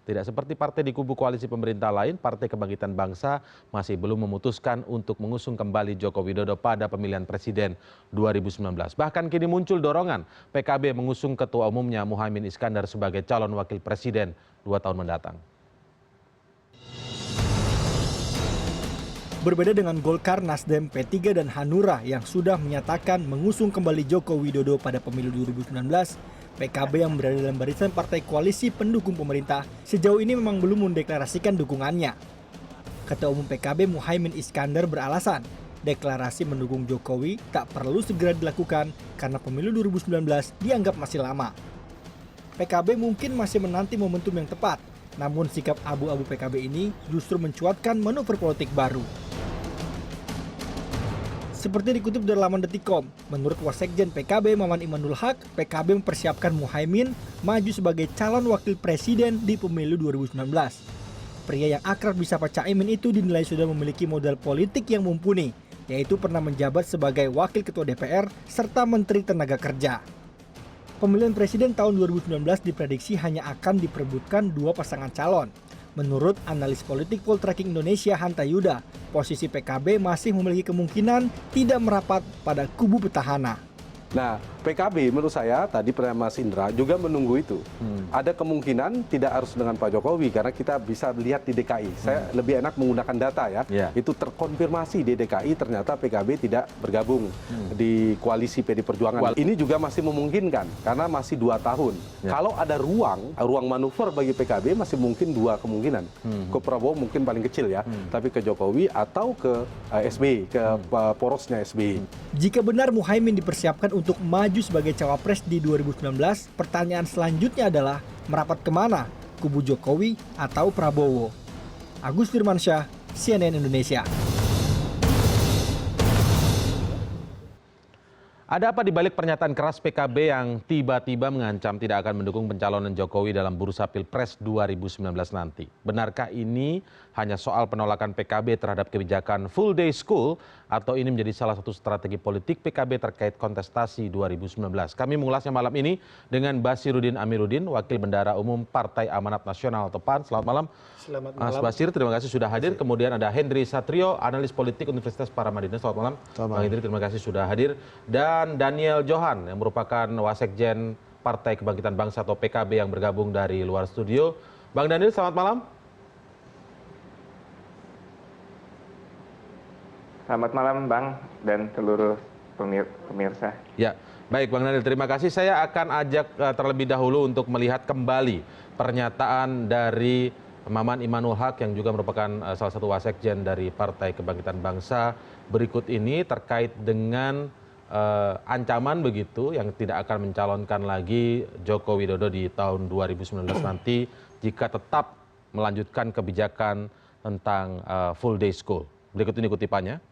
Tidak seperti partai di kubu koalisi pemerintah lain, Partai Kebangkitan Bangsa masih belum memutuskan untuk mengusung kembali Joko Widodo pada pemilihan presiden 2019. Bahkan kini muncul dorongan PKB mengusung ketua umumnya Muhaimin Iskandar sebagai calon wakil presiden 2 tahun mendatang. Berbeda dengan Golkar, Nasdem, P3 dan Hanura yang sudah menyatakan mengusung kembali Joko Widodo pada pemilu 2019, PKB yang berada dalam barisan partai koalisi pendukung pemerintah sejauh ini memang belum mendeklarasikan dukungannya. Ketua Umum PKB Muhaimin Iskandar beralasan, deklarasi mendukung Jokowi tak perlu segera dilakukan karena pemilu 2019 dianggap masih lama. PKB mungkin masih menanti momentum yang tepat, namun sikap abu-abu PKB ini justru mencuatkan manuver politik baru. Seperti dikutip dari laman Detikcom, menurut Wasekjen PKB Maman Imanul Haq, PKB mempersiapkan Muhaimin maju sebagai calon wakil presiden di pemilu 2019. Pria yang akrab disapa Caimin itu dinilai sudah memiliki modal politik yang mumpuni, yaitu pernah menjabat sebagai wakil ketua DPR serta menteri tenaga kerja. Pemilihan presiden tahun 2019 diprediksi hanya akan diperebutkan 2 pasangan calon. Menurut analis politik Poltreking Indonesia Hanta Yuda, posisi PKB masih memiliki kemungkinan tidak merapat pada kubu petahana. Nah, PKB menurut saya tadi Mas Indra juga menunggu itu. Ada kemungkinan tidak harus dengan Pak Jokowi karena kita bisa lihat di DKI. Saya lebih enak menggunakan data ya. Itu terkonfirmasi di DKI ternyata PKB tidak bergabung di koalisi PD Perjuangan. Ini juga masih memungkinkan karena masih 2 tahun. Kalau ada ruang manuver bagi PKB masih mungkin 2 kemungkinan. Ke Prabowo mungkin paling kecil ya, tapi ke Jokowi atau ke SBY, ke porosnya SBY. Jika benar Muhaimin dipersiapkan untuk maju sebagai cawapres di 2019, pertanyaan selanjutnya adalah merapat kemana? Kubu Jokowi atau Prabowo? Agus Firmansyah, CNN Indonesia. Ada apa di balik pernyataan keras PKB yang tiba-tiba mengancam tidak akan mendukung pencalonan Jokowi dalam bursa Pilpres 2019 nanti? Benarkah ini hanya soal penolakan PKB terhadap kebijakan full day school atau ini menjadi salah satu strategi politik PKB terkait kontestasi 2019? Kami mengulasnya malam ini dengan Basiruddin Amiruddin, Wakil Bendahara Umum Partai Amanat Nasional atau PAN. Selamat malam. Selamat malam. Mas Basir, terima kasih sudah hadir. Kemudian ada Hendry Satrio, analis politik Universitas Paramadina. Selamat malam. Bang Hendry, terima kasih sudah hadir. Dan Daniel Johan yang merupakan Wasekjen Partai Kebangkitan Bangsa atau PKB yang bergabung dari luar studio. Bang Daniel, selamat malam. Selamat malam Bang dan seluruh pemirsa. Ya, baik Bang Daniel, terima kasih. Saya akan ajak terlebih dahulu untuk melihat kembali pernyataan dari Maman Imanul Haq yang juga merupakan salah satu wasekjen dari Partai Kebangkitan Bangsa berikut ini terkait dengan ancaman begitu yang tidak akan mencalonkan lagi Joko Widodo di tahun 2019 nanti jika tetap melanjutkan kebijakan tentang full day school. Berikut ini kutipannya.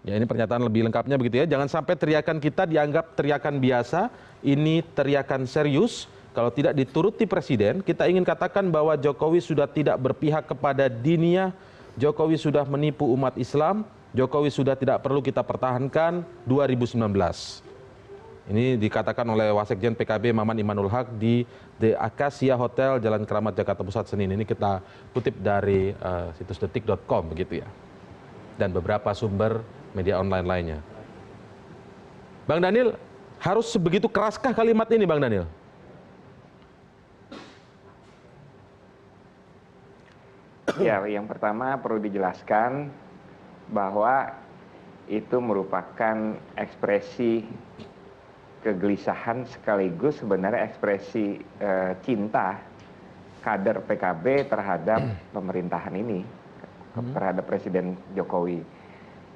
Ya, ini pernyataan lebih lengkapnya begitu ya. Jangan sampai teriakan kita dianggap teriakan biasa, ini teriakan serius. Kalau tidak dituruti presiden, kita ingin katakan bahwa Jokowi sudah tidak berpihak kepada diniyah, Jokowi sudah menipu umat Islam, Jokowi sudah tidak perlu kita pertahankan 2019. Ini dikatakan oleh Wasekjen PKB Maman Imanul Haq di The Acacia Hotel Jalan Keramat Jakarta Pusat Senin. Ini kita kutip dari situs detik.com begitu ya. Dan beberapa sumber media online lainnya. Bang Daniel, harus sebegitu keraskah kalimat ini Bang Daniel? Ya, yang pertama perlu dijelaskan bahwa itu merupakan ekspresi kegelisahan sekaligus sebenarnya ekspresi cinta kader PKB terhadap pemerintahan ini, terhadap Presiden Jokowi.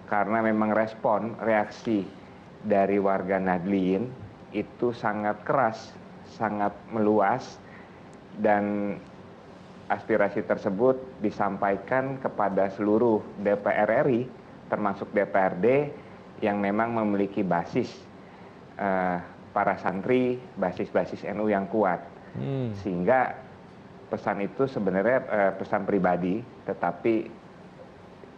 Karena memang reaksi dari warga Nahdliyin itu sangat keras, sangat meluas, dan aspirasi tersebut disampaikan kepada seluruh DPR RI, termasuk DPRD yang memang memiliki basis para santri, basis-basis NU yang kuat. Sehingga pesan itu sebenarnya pesan pribadi, tetapi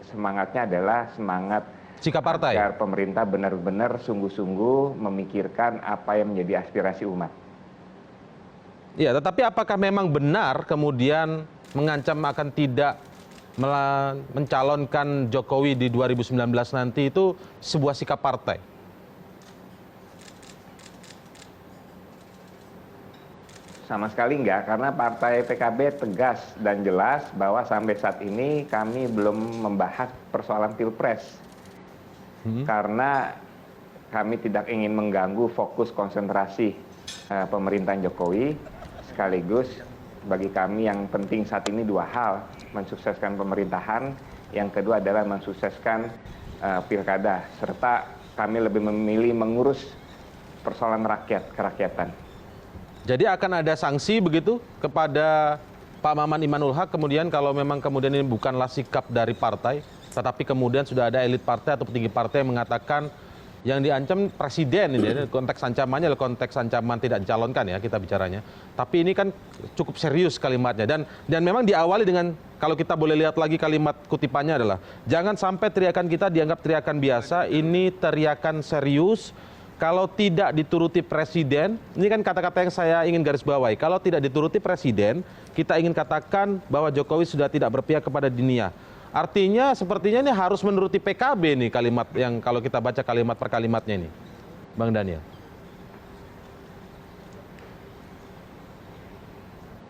semangatnya adalah semangat sikap partai agar pemerintah benar-benar sungguh-sungguh memikirkan apa yang menjadi aspirasi umat. Ya, tetapi apakah memang benar kemudian mengancam akan tidak mencalonkan Jokowi di 2019 nanti itu sebuah sikap partai? Sama sekali enggak, karena partai PKB tegas dan jelas bahwa sampai saat ini kami belum membahas persoalan pilpres. Karena kami tidak ingin mengganggu fokus konsentrasi pemerintahan Jokowi, sekaligus bagi kami yang penting saat ini dua hal, mensukseskan pemerintahan, yang kedua adalah mensukseskan pilkada, serta kami lebih memilih mengurus persoalan kerakyatan. Jadi akan ada sanksi begitu kepada Pak Maman Imanul Haq kemudian kalau memang kemudian ini bukanlah sikap dari partai, tetapi kemudian sudah ada elit partai atau petinggi partai yang mengatakan yang diancam presiden ini, konteks ancamannya adalah konteks ancaman tidak dicalonkan ya kita bicaranya. Tapi ini kan cukup serius kalimatnya dan memang diawali dengan, kalau kita boleh lihat lagi kalimat kutipannya adalah, jangan sampai teriakan kita dianggap teriakan biasa, ini teriakan serius. Kalau tidak dituruti presiden, ini kan kata-kata yang saya ingin garis bawahi. Kalau tidak dituruti presiden, kita ingin katakan bahwa Jokowi sudah tidak berpihak kepada dunia. Artinya sepertinya ini harus menuruti PKB nih kalimat yang kalau kita baca kalimat per kalimatnya ini. Bang Daniel.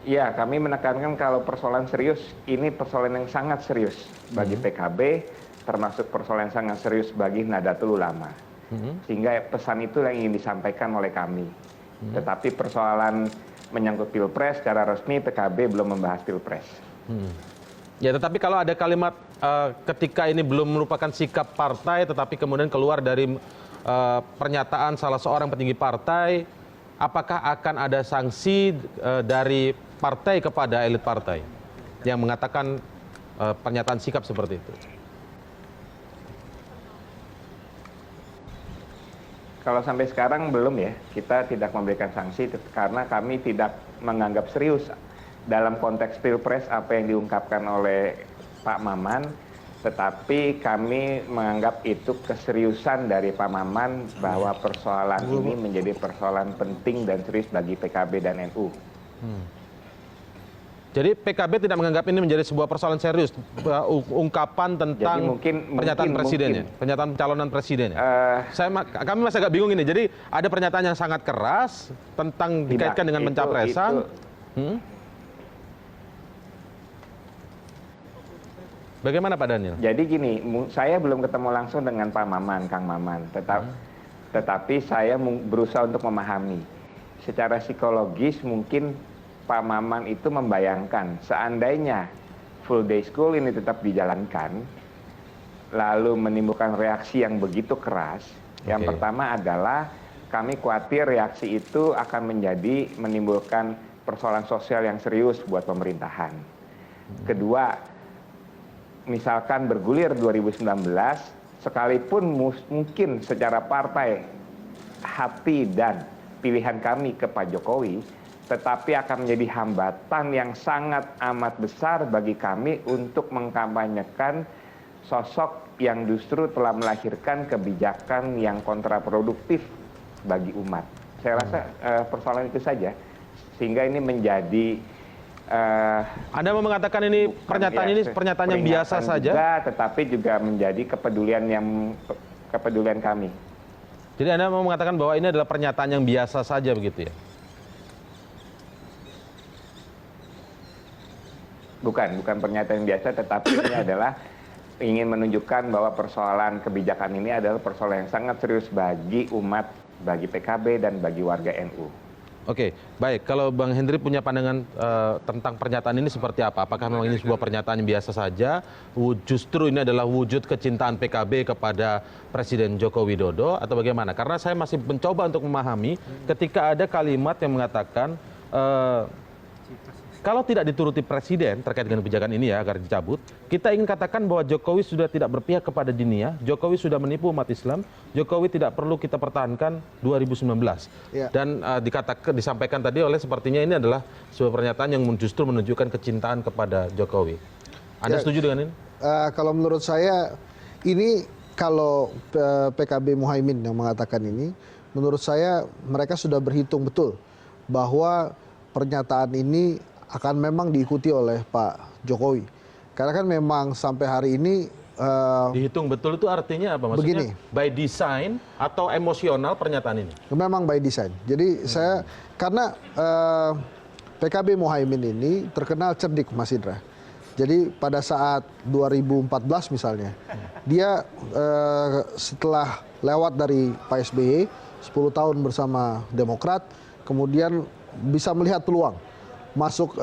Ya, kami menekankan kalau persoalan serius, ini persoalan yang sangat serius bagi PKB, termasuk persoalan yang sangat serius bagi Nahdlatul Ulama. Sehingga pesan itu yang ingin disampaikan oleh kami. Tetapi persoalan menyangkut pilpres secara resmi PKB belum membahas pilpres. Ya, tetapi kalau ada kalimat ketika ini belum merupakan sikap partai, tetapi kemudian keluar dari pernyataan salah seorang petinggi partai, apakah akan ada sanksi dari partai kepada elit partai yang mengatakan pernyataan sikap seperti itu? Kalau sampai sekarang belum ya, kita tidak memberikan sanksi karena kami tidak menganggap serius dalam konteks pilpres apa yang diungkapkan oleh Pak Maman, tetapi kami menganggap itu keseriusan dari Pak Maman bahwa persoalan ini menjadi persoalan penting dan serius bagi PKB dan NU. Jadi PKB tidak menganggap ini menjadi sebuah persoalan serius, ungkapan tentang pernyataan presidennya, pernyataan pencalonan presidennya. Kami masih agak bingung ini. Jadi ada pernyataan yang sangat keras tentang dikaitkan dengan pencapresan. Bagaimana Pak Daniel? Jadi gini, saya belum ketemu langsung dengan Pak Maman, Kang Maman. Tetapi saya berusaha untuk memahami. Secara psikologis mungkin Pak Maman itu membayangkan seandainya full day school ini tetap dijalankan, lalu menimbulkan reaksi yang begitu keras. Yang pertama adalah kami khawatir reaksi itu akan menimbulkan persoalan sosial yang serius buat pemerintahan. Kedua, misalkan bergulir 2019, sekalipun mungkin secara partai hati dan pilihan kami ke Pak Jokowi, tetapi akan menjadi hambatan yang sangat amat besar bagi kami untuk mengkampanyekan sosok yang justru telah melahirkan kebijakan yang kontraproduktif bagi umat. Saya rasa persoalan itu saja, sehingga ini menjadi Anda mau mengatakan ini pernyataan ini pernyataan yang biasa saja, juga, tetapi juga menjadi kepedulian kami. Jadi Anda mau mengatakan bahwa ini adalah pernyataan yang biasa saja begitu ya? Bukan pernyataan yang biasa, tetapi ini adalah ingin menunjukkan bahwa persoalan kebijakan ini adalah persoalan yang sangat serius bagi umat, bagi PKB dan bagi warga NU. Oke, baik. Kalau Bang Hendri punya pandangan tentang pernyataan ini seperti apa? Apakah memang ini sebuah pernyataan yang biasa saja? Justru ini adalah wujud kecintaan PKB kepada Presiden Joko Widodo atau bagaimana? Karena saya masih mencoba untuk memahami ketika ada kalimat yang mengatakan kalau tidak dituruti presiden terkait dengan kebijakan ini ya agar dicabut, kita ingin katakan bahwa Jokowi sudah tidak berpihak kepada dunia, Jokowi sudah menipu umat Islam, Jokowi tidak perlu kita pertahankan 2019. Ya. Dan disampaikan tadi oleh sepertinya ini adalah sebuah pernyataan yang justru menunjukkan kecintaan kepada Jokowi. Anda setuju dengan ini? Kalau menurut saya ini kalau PKB Muhaimin yang mengatakan ini, menurut saya mereka sudah berhitung betul bahwa pernyataan ini akan memang diikuti oleh Pak Jokowi. Karena kan memang sampai hari ini dihitung betul itu artinya apa? Maksudnya begini, by design atau emosional pernyataan ini? memang by design. Jadi saya karena PKB Muhaimin ini terkenal cerdik, Mas Indra. Jadi pada saat 2014 misalnya, dia setelah lewat dari Pak SBY 10 tahun bersama Demokrat, kemudian bisa melihat peluang masuk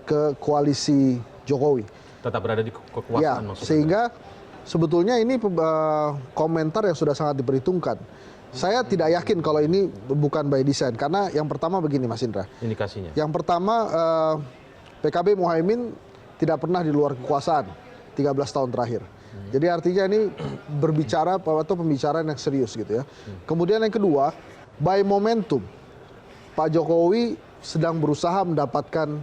ke koalisi Jokowi. Tetap berada di kekuasaan Ya, maksudnya. sehingga sebetulnya ini komentar yang sudah sangat diperhitungkan. Saya tidak yakin kalau ini bukan by design, karena yang pertama begini, Mas Indra. Indikasinya. Yang pertama, PKB Muhaimin tidak pernah di luar kekuasaan 13 tahun terakhir. Jadi artinya ini berbicara atau pembicaraan yang serius gitu ya. Kemudian yang kedua, by momentum, Pak Jokowi sedang berusaha mendapatkan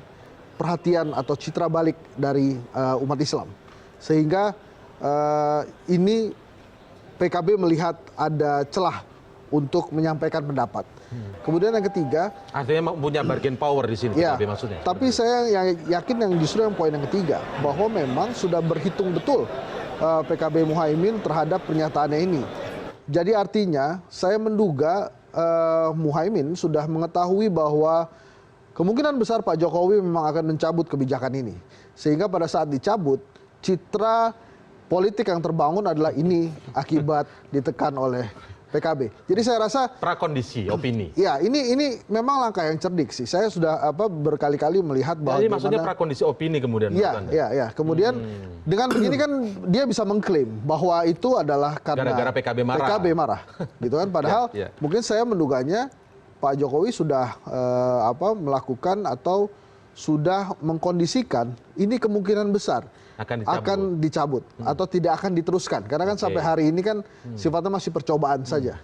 perhatian atau citra balik dari umat Islam. Sehingga ini PKB melihat ada celah untuk menyampaikan pendapat. Kemudian yang ketiga, Artinya punya bargain power di sini, ya, PKB maksudnya. tapi saya yakin yang justru yang poin yang ketiga, bahwa memang sudah berhitung betul PKB Muhaimin terhadap pernyataannya ini. Jadi artinya saya menduga Muhaimin sudah mengetahui bahwa kemungkinan besar Pak Jokowi memang akan mencabut kebijakan ini. Sehingga pada saat dicabut, citra politik yang terbangun adalah ini akibat ditekan oleh PKB. Jadi saya rasa Prakondisi, opini. ya ini memang langkah yang cerdik sih. Saya sudah berkali-kali melihat bahwa Jadi maksudnya prakondisi opini kemudian menurut Anda? Iya. Kemudian dengan begini kan dia bisa mengklaim bahwa itu adalah karena Gara-gara PKB marah. Gitu kan. Padahal Ya. mungkin saya menduganya Pak Jokowi sudah melakukan atau sudah mengkondisikan ini kemungkinan besar akan dicabut atau tidak akan diteruskan, karena kan sampai hari ini kan sifatnya masih percobaan saja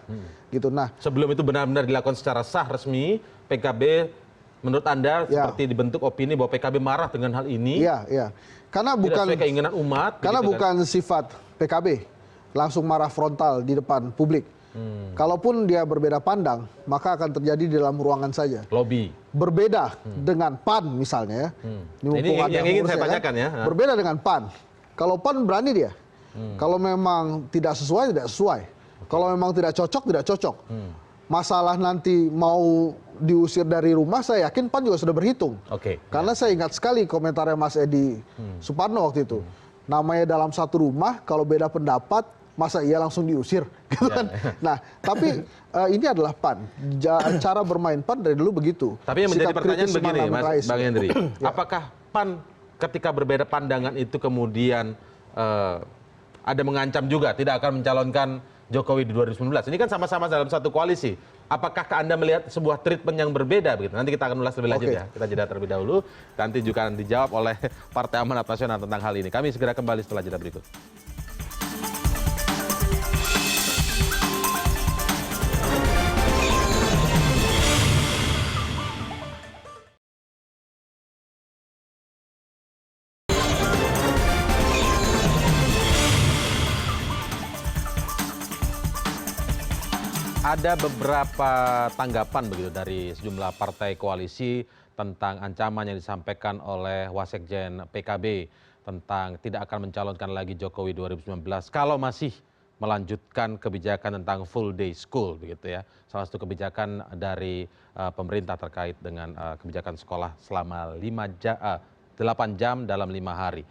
gitu. Nah, sebelum itu benar-benar dilakukan secara sah resmi, PKB menurut Anda seperti dibentuk opini bahwa PKB marah dengan hal ini, iya karena tidak bukan sesuai keinginan umat, karena begitu bukan sifat PKB langsung marah frontal di depan publik. Kalaupun dia berbeda pandang, maka akan terjadi di dalam ruangan saja. lobby. Berbeda dengan PAN misalnya. Ini yang ingin saya tanyakan ya. Berbeda dengan PAN. Kalau PAN berani dia. Kalau memang tidak sesuai, tidak sesuai. Kalau memang tidak cocok, tidak cocok. Masalah nanti mau diusir dari rumah, saya yakin PAN juga sudah berhitung. Karena saya ingat sekali komentarnya Mas Edi Suparno waktu itu. Namanya dalam satu rumah, kalau beda pendapat, masa iya langsung diusir gitu kan. Nah, tapi ini adalah PAN. Cara bermain PAN dari dulu begitu. Tapi yang menjadi Sikap pertanyaan kritis begini, Amin Mas Rais. Bang Hendri, apakah PAN ketika berbeda pandangan itu kemudian ada mengancam juga tidak akan mencalonkan Jokowi di 2019? Ini kan sama-sama dalam satu koalisi. Apakah Anda melihat sebuah treatment yang berbeda begitu? Nanti kita akan ulas lebih lanjut ya. Kita jeda terlebih dahulu. Nanti juga akan dijawab oleh Partai Amanat Nasional tentang hal ini. Kami segera kembali setelah jeda berikut. Ada beberapa tanggapan begitu dari sejumlah partai koalisi tentang ancaman yang disampaikan oleh Wasekjen PKB tentang tidak akan mencalonkan lagi Jokowi 2019 kalau masih melanjutkan kebijakan tentang full day school begitu ya. Salah satu kebijakan dari pemerintah terkait dengan kebijakan sekolah selama 8 jam dalam 5 hari.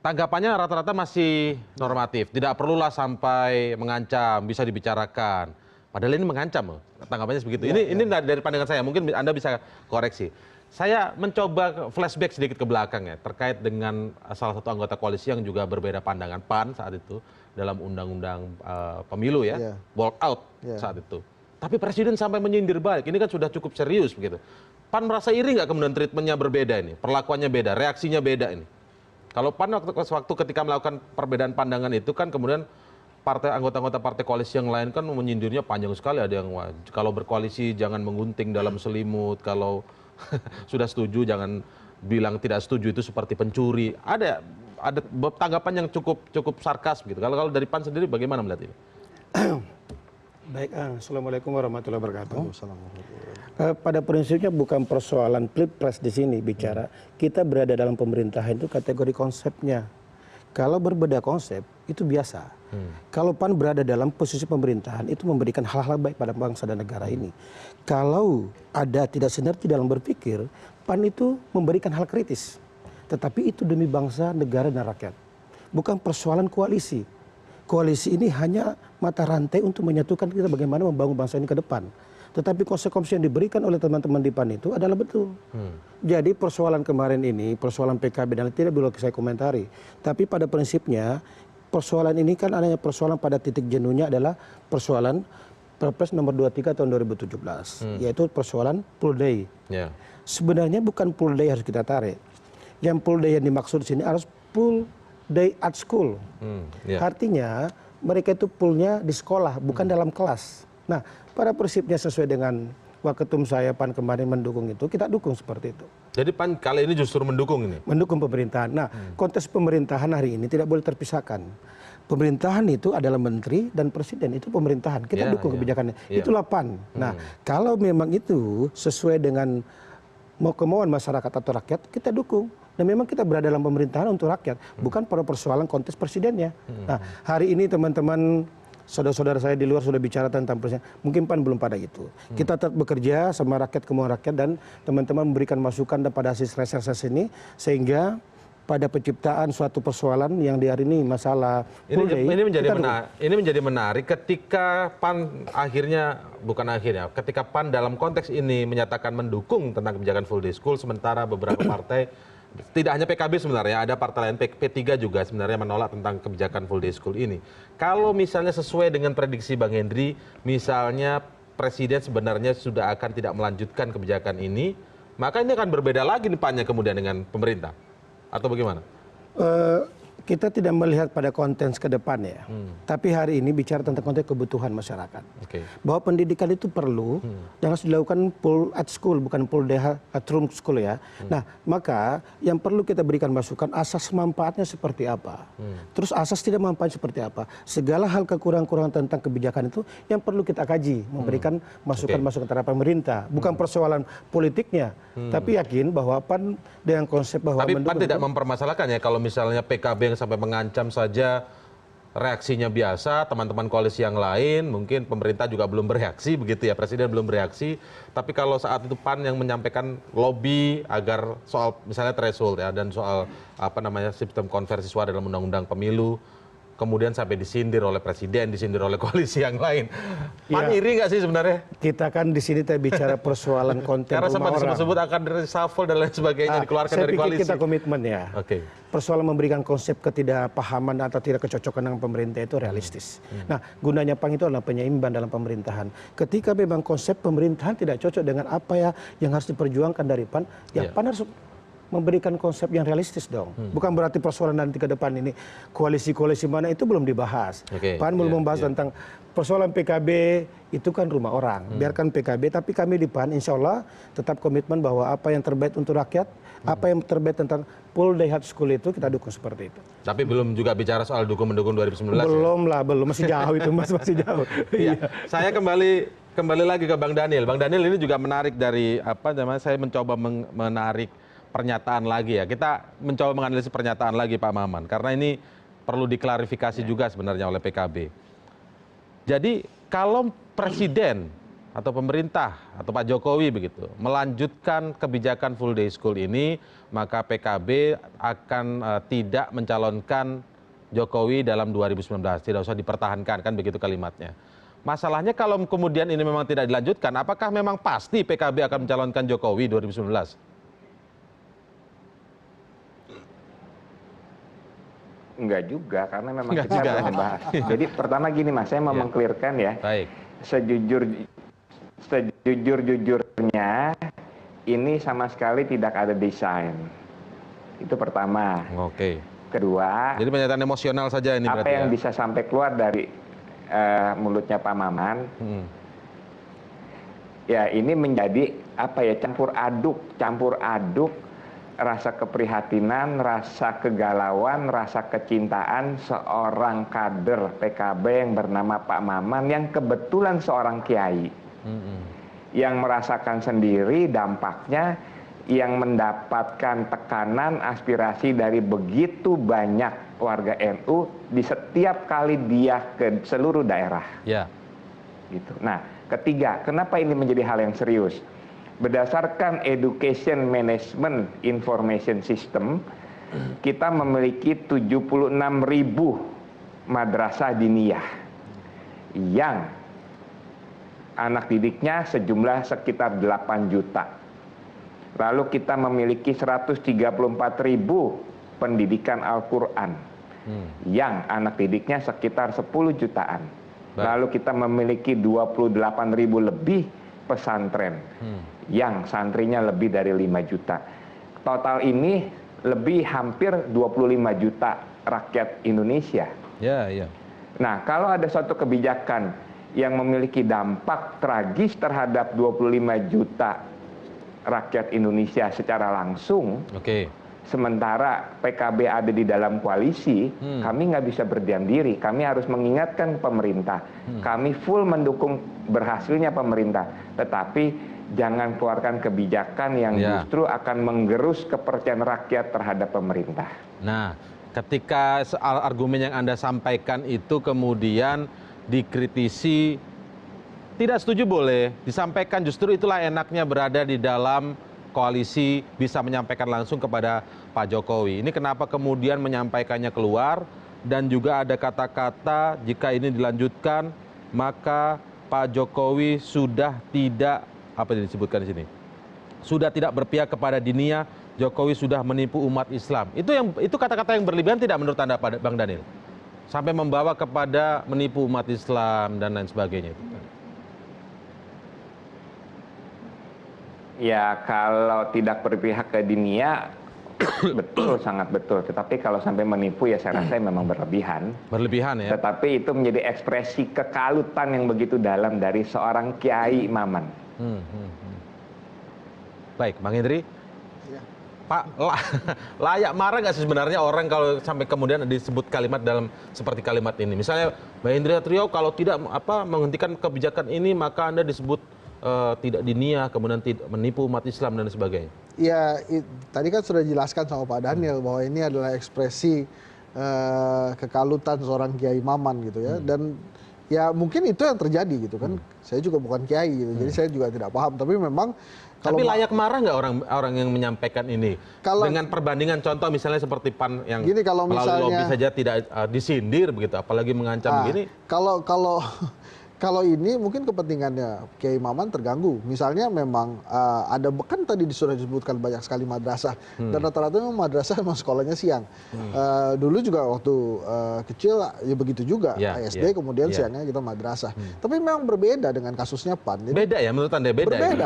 Tanggapannya rata-rata masih normatif, tidak perlulah sampai mengancam, bisa dibicarakan. Padahal ini mengancam loh, tanggapannya begitu. Ini dari pandangan saya, mungkin Anda bisa koreksi. Saya mencoba flashback sedikit ke belakang ya, terkait dengan salah satu anggota koalisi yang juga berbeda pandangan PAN saat itu dalam undang-undang pemilu ya, walk out saat itu. Tapi Presiden sampai menyindir balik, ini kan sudah cukup serius begitu. PAN merasa iri nggak kemudian treatmentnya berbeda ini, perlakuannya beda, reaksinya beda ini? Kalau PAN waktu ketika melakukan perbedaan pandangan itu kan kemudian anggota-anggota partai koalisi yang lain kan menyindirnya panjang sekali. Ada yang kalau berkoalisi jangan menggunting dalam selimut, kalau sudah setuju jangan bilang tidak setuju, itu seperti pencuri. Ada tanggapan yang cukup sarkas gitu. Kalau dari PAN sendiri bagaimana melihat ini? Baik, Assalamualaikum warahmatullahi wabarakatuh. Pada prinsipnya bukan persoalan pilpres di sini bicara. Kita berada dalam pemerintahan itu kategori konsepnya. Kalau berbeda konsep itu biasa. Kalau PAN berada dalam posisi pemerintahan itu memberikan hal-hal baik pada bangsa dan negara ini. Kalau ada tidak sinergi dalam berpikir, PAN itu memberikan hal kritis. Tetapi itu demi bangsa, negara dan rakyat. Bukan persoalan koalisi. Koalisi ini hanya mata rantai untuk menyatukan kita bagaimana membangun bangsa ini ke depan. Tetapi konsekuensi yang diberikan oleh teman-teman di PAN itu adalah betul. Jadi persoalan kemarin ini, persoalan PKB dan tidak boleh saya komentari. Tapi pada prinsipnya persoalan ini kan adanya persoalan pada titik jenuhnya adalah persoalan Perpres nomor 23 tahun 2017. Yaitu persoalan pool day. Sebenarnya bukan pool day harus kita tarik. Yang pool day yang dimaksud di sini harus pool day at school. Artinya mereka itu poolnya di sekolah, bukan dalam kelas. Nah, pada prinsipnya sesuai dengan waketum saya PAN kemarin mendukung itu, kita dukung seperti itu. Jadi PAN kali ini justru mendukung ini? Mendukung pemerintahan. Nah, konteks pemerintahan hari ini tidak boleh terpisahkan. Pemerintahan itu adalah menteri dan presiden, itu pemerintahan. Kita dukung kebijakannya. Itulah PAN. Nah, kalau memang itu sesuai dengan kemauan masyarakat atau rakyat, kita dukung. Dan memang kita berada dalam pemerintahan untuk rakyat, bukan pada persoalan konteks presidennya. Nah, hari ini teman-teman saudara-saudara saya di luar sudah bicara tentang presiden. Mungkin PAN belum pada itu. Kita tetap bekerja sama rakyat, kemauan rakyat, dan teman-teman memberikan masukan pada hasil reses ini, sehingga pada penciptaan suatu persoalan yang di hari ini masalah ini menjadi menarik ketika PAN ketika PAN dalam konteks ini menyatakan mendukung tentang kebijakan full day school, sementara beberapa partai tidak hanya PKB sebenarnya, ada partai lain, P3 juga sebenarnya menolak tentang kebijakan full day school ini. Kalau misalnya sesuai dengan prediksi Bang Henry, misalnya Presiden sebenarnya sudah akan tidak melanjutkan kebijakan ini, maka ini akan berbeda lagi nih PAN-nya kemudian dengan pemerintah. Atau bagaimana? Kita tidak melihat pada konteks ke depan ya. Tapi hari ini bicara tentang konteks kebutuhan masyarakat. Bahwa pendidikan itu perlu yang harus dilakukan full at school, bukan full day at room school ya. Nah, maka yang perlu kita berikan masukan asas manfaatnya seperti apa. Terus asas tidak manfaat seperti apa. Segala hal kekurangan-kekurangan tentang kebijakan itu yang perlu kita kaji, memberikan masukan-masukan terhadap pemerintah. Bukan persoalan politiknya, tapi yakin bahwa PAN dengan konsep bahwa tapi PAN tidak mempermasalahkan ya kalau misalnya PKB yang sampai mengancam saja reaksinya biasa, teman-teman koalisi yang lain, mungkin pemerintah juga belum bereaksi begitu ya, Presiden belum bereaksi, tapi kalau saat itu PAN yang menyampaikan lobby agar soal misalnya threshold ya, dan soal sistem konversi suara dalam undang-undang pemilu, kemudian sampai disindir oleh Presiden, disindir oleh koalisi yang lain. PAN iri nggak sih sebenarnya? Kita kan di sini bicara persoalan konten karena rumah orang. Karena sempat disebut akan reshuffle dan lain sebagainya dikeluarkan dari koalisi. Saya pikir kita komitmen ya. Persoalan memberikan konsep ketidakpahaman atau tidak kecocokan dengan pemerintah itu realistis. Nah, gunanya PAN itu adalah penyeimbang dalam pemerintahan. Ketika memang konsep pemerintahan tidak cocok dengan apa yang harus diperjuangkan dari PAN, ya PAN harus memberikan konsep yang realistis dong. Bukan berarti persoalan nanti ke depan ini koalisi-koalisi mana itu belum dibahas. PAN belum membahas tentang persoalan PKB, itu kan rumah orang. Biarkan PKB, tapi kami di PAN insya Allah tetap komitmen bahwa apa yang terbaik untuk rakyat, apa yang terbaik tentang full day at school itu kita dukung seperti itu. Tapi belum juga bicara soal dukung-mendukung 2019 belum ya? Belum, masih jauh itu Mas, masih jauh. Saya kembali lagi ke Bang Daniel. Bang Daniel ini juga menarik dari saya mencoba menarik pernyataan lagi ya. Kita mencoba menganalisis pernyataan lagi Pak Maman karena ini perlu diklarifikasi juga sebenarnya oleh PKB. Jadi kalau Presiden atau pemerintah atau Pak Jokowi begitu melanjutkan kebijakan full day school ini, maka PKB akan tidak mencalonkan Jokowi dalam 2019, tidak usah dipertahankan, kan begitu kalimatnya. Masalahnya kalau kemudian ini memang tidak dilanjutkan, apakah memang pasti PKB akan mencalonkan Jokowi 2019? Enggak juga, karena memang kita belum membahas. Jadi pertama gini Mas, saya mau meng-clearkan ya. Sejujur-jujurnya ini sama sekali tidak ada desain. Itu pertama. Kedua, jadi pernyataan emosional saja ini apa yang bisa sampai keluar dari mulutnya Pak Maman, ya ini menjadi campur aduk rasa keprihatinan, rasa kegalauan, rasa kecintaan seorang kader PKB yang bernama Pak Maman yang kebetulan seorang kiai. Yang merasakan sendiri dampaknya, yang mendapatkan tekanan aspirasi dari begitu banyak warga NU di setiap kali dia ke seluruh daerah. Ya. Gitu. Nah, ketiga, kenapa ini menjadi hal yang serius? Berdasarkan Education Management Information System, kita memiliki 76.000 madrasah diniyah yang anak didiknya sejumlah sekitar 8 juta. Lalu kita memiliki 134.000 pendidikan Al-Quran yang anak didiknya sekitar 10 jutaan. Lalu kita memiliki 28.000 lebih pesantren yang santrinya lebih dari 5 juta. Total ini lebih hampir 25 juta rakyat Indonesia. Nah, kalau ada suatu kebijakan yang memiliki dampak tragis terhadap 25 juta rakyat Indonesia secara langsung, sementara PKB ada di dalam koalisi, kami nggak bisa berdiam diri. Kami harus mengingatkan pemerintah. Kami full mendukung berhasilnya pemerintah, tetapi jangan keluarkan kebijakan yang justru akan menggerus kepercayaan rakyat terhadap pemerintah. Nah, ketika soal argumen yang Anda sampaikan itu kemudian dikritisi, tidak setuju boleh, disampaikan justru itulah enaknya berada di dalam koalisi, bisa menyampaikan langsung kepada Pak Jokowi. Ini kenapa kemudian menyampaikannya keluar, dan juga ada kata-kata jika ini dilanjutkan maka Pak Jokowi sudah tidak, apa yang disebutkan di sini, sudah tidak berpihak kepada diniyah, Jokowi sudah menipu umat Islam. Itu kata-kata yang berlebihan tidak menurut Anda, Bang Daniel? Sampai membawa kepada menipu umat Islam dan lain sebagainya. Ya, kalau tidak berpihak ke diniyah, betul, sangat betul. Tetapi kalau sampai menipu, ya saya rasa memang berlebihan. Berlebihan ya. Tetapi itu menjadi ekspresi kekalutan yang begitu dalam dari seorang Kiai Maman. Baik, Bang Hendri. Pak, layak marah nggak sih sebenarnya orang kalau sampai kemudian disebut kalimat dalam seperti kalimat ini? Misalnya, Bang Hendri Satrio kalau tidak menghentikan kebijakan ini maka Anda disebut tidak diniyah, kemudian menipu umat Islam dan sebagainya. Ya, tadi kan sudah dijelaskan sama Pak Daniel bahwa ini adalah ekspresi kekalutan seorang Kiai Maman gitu ya. Dan ya mungkin itu yang terjadi gitu kan. Saya juga bukan kiai gitu, jadi saya juga tidak paham. Tapi memang tapi layak marah nggak orang yang menyampaikan ini? Dengan perbandingan contoh misalnya seperti PAN yang gini, kalau melalui lobby saja tidak disindir begitu, apalagi mengancam begini. Kalau ini mungkin kepentingannya Kiai Maman terganggu. Misalnya memang ada, kan tadi sudah disebutkan banyak sekali madrasah. Dan rata-rata memang madrasah memang sekolahnya siang. Dulu juga waktu kecil ya begitu juga. SD kemudian siangnya kita madrasah. Tapi memang berbeda dengan kasusnya PAN. Jadi, beda ya menurut Anda?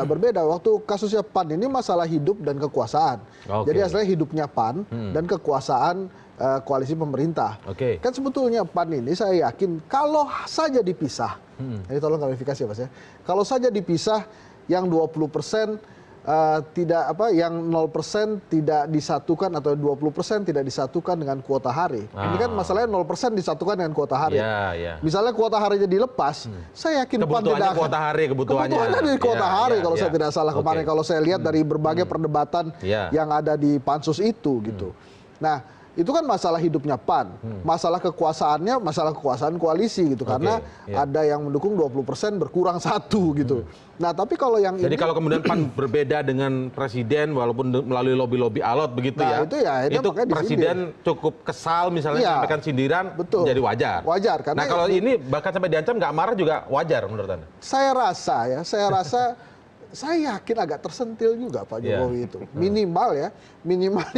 Berbeda. Waktu kasusnya PAN ini masalah hidup dan kekuasaan. Jadi asalnya hidupnya PAN dan kekuasaan koalisi pemerintah. Kan sebetulnya PAN ini saya yakin kalau saja dipisah, jadi tolong klarifikasi ya Mas ya, kalau saja dipisah yang 20% tidak yang 0% tidak disatukan atau 20% tidak disatukan dengan kuota hari. Ini kan masalahnya 0% disatukan dengan kuota hari. Misalnya kuota harinya dilepas, saya yakin PAN tidak akan kebutuhannya dari kuota hari kalau saya tidak salah kemarin kalau saya lihat dari berbagai perdebatan yang ada di pansus itu gitu. Nah, itu kan masalah hidupnya PAN, masalah kekuasaannya, masalah kekuasaan koalisi gitu, karena ada yang mendukung 20% berkurang 1 gitu. Nah tapi kalau yang jadi kalau kemudian PAN berbeda dengan presiden walaupun melalui lobby-lobby alot begitu itu presiden cukup kesal misalnya sampaikan sindiran, jadi wajar. Karena kalau ini bahkan sampai diancam nggak marah juga wajar menurut Anda? Saya rasa saya yakin agak tersentil juga Pak Jokowi itu. Minimal dia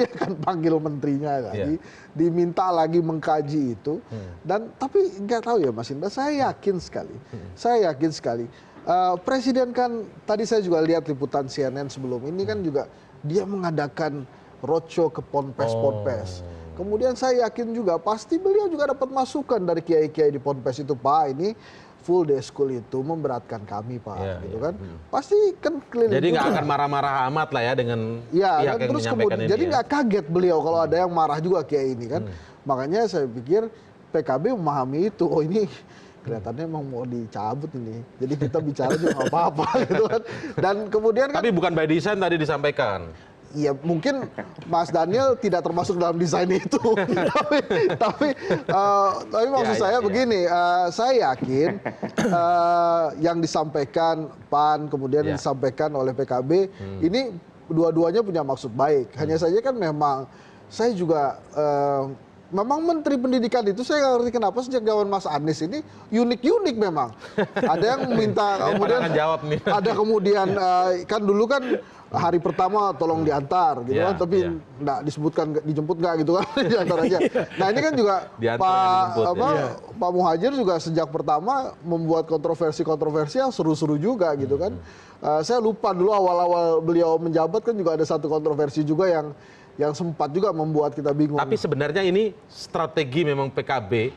akan panggil menterinya lagi, diminta lagi mengkaji itu. Dan tapi nggak tahu ya Mas Indra, saya yakin sekali. Presiden kan tadi saya juga lihat liputan CNN sebelum ini kan juga dia mengadakan roadshow ke ponpes. Kemudian saya yakin juga pasti beliau juga dapat masukan dari kiai-kiai di ponpes itu, Pak, ini full day school itu memberatkan kami Pak, Iya, gitu iya. kan. Pasti kan keliling Jadi nggak juga. akan marah-marah amat lah ya dengan Ya, pihak dan yang terus menyampaikan kemudian ini. jadi Ya. nggak kaget beliau kalau ada yang marah juga kayak ini kan. Makanya saya pikir PKB memahami itu. Oh ini kelihatannya emang mau dicabut ini. Jadi kita bicara juga nggak apa-apa gitu kan. Dan kemudian kan, Tapi bukan by design tadi disampaikan. ya mungkin Mas Daniel tidak termasuk dalam desain itu. tapi maksud Ya, saya ya, ya. begini, saya yakin yang disampaikan PAN kemudian Ya. disampaikan oleh PKB ini dua-duanya punya maksud baik. Hanya saja kan memang saya juga memang Menteri Pendidikan itu saya nggak ngerti kenapa sejak zaman Mas Anies ini unik-unik memang. Ada yang minta kemudian akan jawab nih. ada kemudian kan dulu kan hari pertama tolong diantar gitu Ya, kan, tapi ya. nggak disebutkan dijemput nggak gitu kan diantar aja. Nah ini kan juga Diantar Pak nggak dijemput, apa ya. Pak Muhadjir juga sejak pertama membuat kontroversi yang seru-seru juga gitu kan. Saya lupa dulu awal-awal beliau menjabat kan juga ada satu kontroversi juga yang sempat juga membuat kita bingung. Tapi sebenarnya ini strategi memang PKB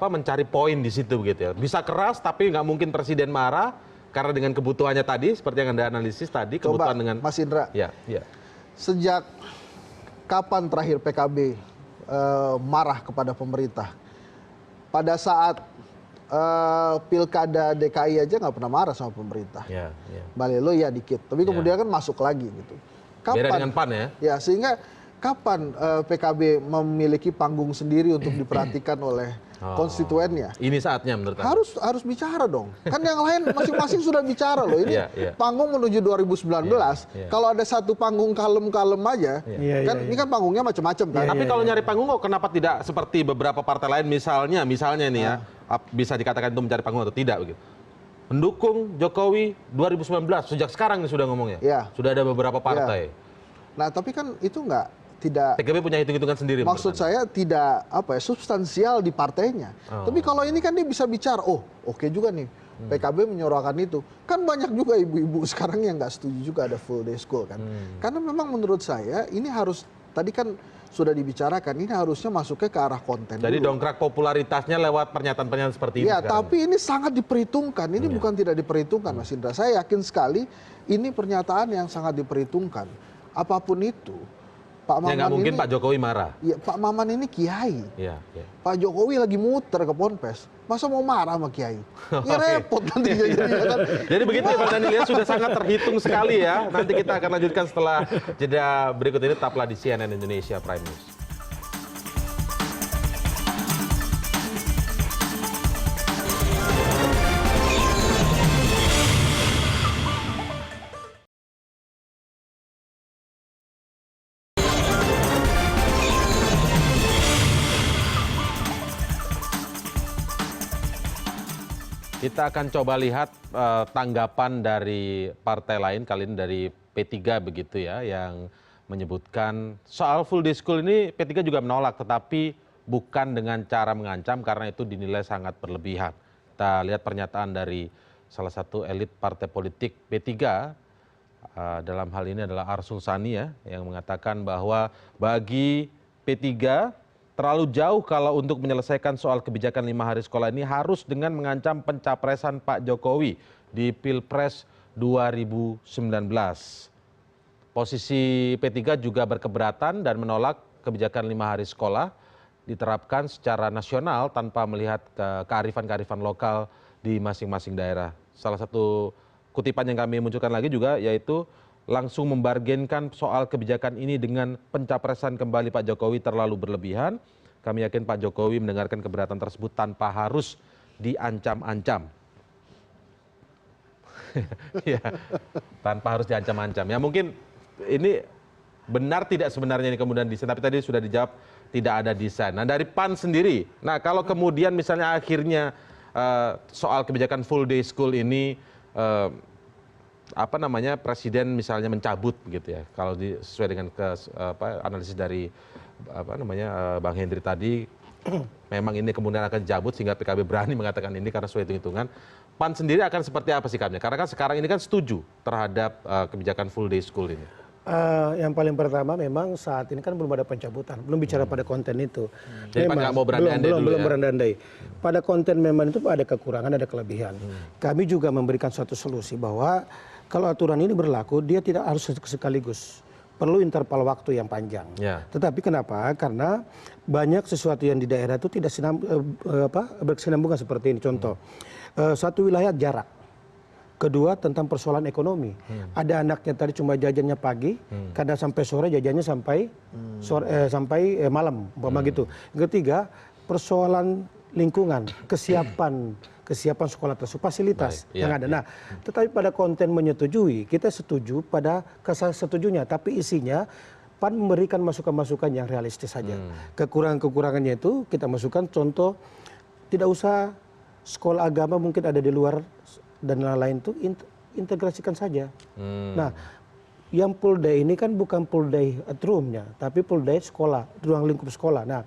mencari poin di situ begitu ya. Bisa keras tapi nggak mungkin presiden marah karena dengan kebutuhannya tadi seperti yang Anda analisis tadi Coba kebutuhan dengan Mas Indra, ya, ya. sejak kapan terakhir PKB marah kepada pemerintah? Pada saat pilkada DKI aja nggak pernah marah sama pemerintah. Ya, ya. Balelo ya dikit, tapi kemudian kan masuk lagi gitu. Beda dengan PAN ya. Ya sehingga kapan PKB memiliki panggung sendiri untuk diperhatikan oleh konstituennya? Ini saatnya menurut Anda. Harus bicara dong. Kan yang lain masing-masing sudah bicara loh. Ini Iya, iya. panggung menuju 2019. Iya. Kalau ada satu panggung kalem-kalem aja, Iya, kan iya, ini kan panggungnya macam-macam kan. Tapi kalau nyari panggung kok kenapa tidak seperti beberapa partai lain misalnya ini ya bisa dikatakan itu mencari panggung atau tidak begitu. Mendukung Jokowi 2019 sejak sekarang nih sudah ngomongnya. Iya. Sudah ada beberapa partai. Nah tapi kan itu tidak PKB punya hitung-hitungan sendiri. maksud menurut Anda. saya tidak substansial di partainya. Oh. Tapi kalau ini kan dia bisa bicara, oh oke juga nih PKB menyuarakan itu. Kan banyak juga ibu-ibu sekarang yang nggak setuju juga ada full day school kan. Karena memang menurut saya ini harus, tadi kan sudah dibicarakan, ini harusnya masuknya ke arah konten Jadi dulu. dongkrak popularitasnya lewat pernyataan-pernyataan seperti ini. Ya, sekarang. tapi ini sangat diperhitungkan. Ini bukan tidak diperhitungkan, Mas Indra. Saya yakin sekali ini pernyataan yang sangat diperhitungkan. Apapun itu, Pak Ya Maman nggak mungkin ini, Pak Jokowi marah. ya, Pak Maman ini kiai. Ya, ya. Pak Jokowi lagi muter ke Ponpes. Masa mau marah sama kiai? Ya repot nanti jadinya kan. Jadi begitu ya Pak Daniel ya, sudah sangat terhitung sekali ya. Nanti kita akan lanjutkan setelah jeda berikut ini. Tetaplah di CNN Indonesia Prime News. Kita akan coba lihat tanggapan dari partai lain, kali ini dari P3 begitu ya, yang menyebutkan soal full day school ini P3 juga menolak, tetapi bukan dengan cara mengancam karena itu dinilai sangat berlebihan. Kita lihat pernyataan dari salah satu elit partai politik P3, dalam hal ini adalah Arsul Sani ya, yang mengatakan bahwa bagi P3 terlalu jauh kalau untuk menyelesaikan soal kebijakan 5 hari sekolah ini harus dengan mengancam pencapresan Pak Jokowi di Pilpres 2019. Posisi P3 juga berkeberatan dan menolak kebijakan 5 hari sekolah diterapkan secara nasional tanpa melihat kearifan-kearifan lokal di masing-masing daerah. Salah satu kutipan yang kami munculkan lagi juga yaitu langsung membargenkan soal kebijakan ini dengan pencapresan kembali Pak Jokowi terlalu berlebihan. Kami yakin Pak Jokowi mendengarkan keberatan tersebut tanpa harus diancam-ancam. Ya, tanpa harus diancam-ancam. Ya mungkin ini benar tidak sebenarnya ini kemudian desain, tapi tadi sudah dijawab tidak ada desain. Nah dari PAN sendiri, nah kalau kemudian misalnya akhirnya soal kebijakan full day school ini presiden misalnya mencabut gitu ya, kalau sesuai dengan analisis dari Bang Hendri tadi, memang ini kemudian akan dicabut sehingga PKB berani mengatakan ini karena sesuai hitung-hitungan. PAN sendiri akan seperti apa sikapnya? Karena kan sekarang ini kan setuju terhadap kebijakan full day school ini. Yang paling pertama memang saat ini kan belum ada pencabutan, belum bicara pada konten itu. Jadi Pan nggak mau berandai-andai dulu belum ya? berandai-andai. Pada konten memang itu ada kekurangan, ada kelebihan. Kami juga memberikan suatu solusi bahwa kalau aturan ini berlaku, dia tidak harus sekaligus. Perlu interval waktu yang panjang. Ya. Tetapi kenapa? Karena banyak sesuatu yang di daerah itu tidak berkesinambungan seperti ini. Contoh, satu wilayah jarak. Kedua tentang persoalan ekonomi. Ada anaknya tadi cuma jajannya pagi, kadang sampai sore jajannya sampai sampai malam, umpama gitu. Yang ketiga persoalan lingkungan, kesiapan sekolah tersebut, fasilitas Baik, yang ya, ada. ya. Nah, tetapi pada konten menyetujui, kita setuju pada setujunya, tapi isinya PAN memberikan masukan-masukan yang realistis saja. Kekurangan-kekurangannya itu kita masukkan, contoh tidak usah sekolah agama mungkin ada di luar dan lain-lain itu integrasikan saja. Nah, yang full day ini kan bukan full day at room-nya, tapi full day sekolah, ruang lingkup sekolah. Nah,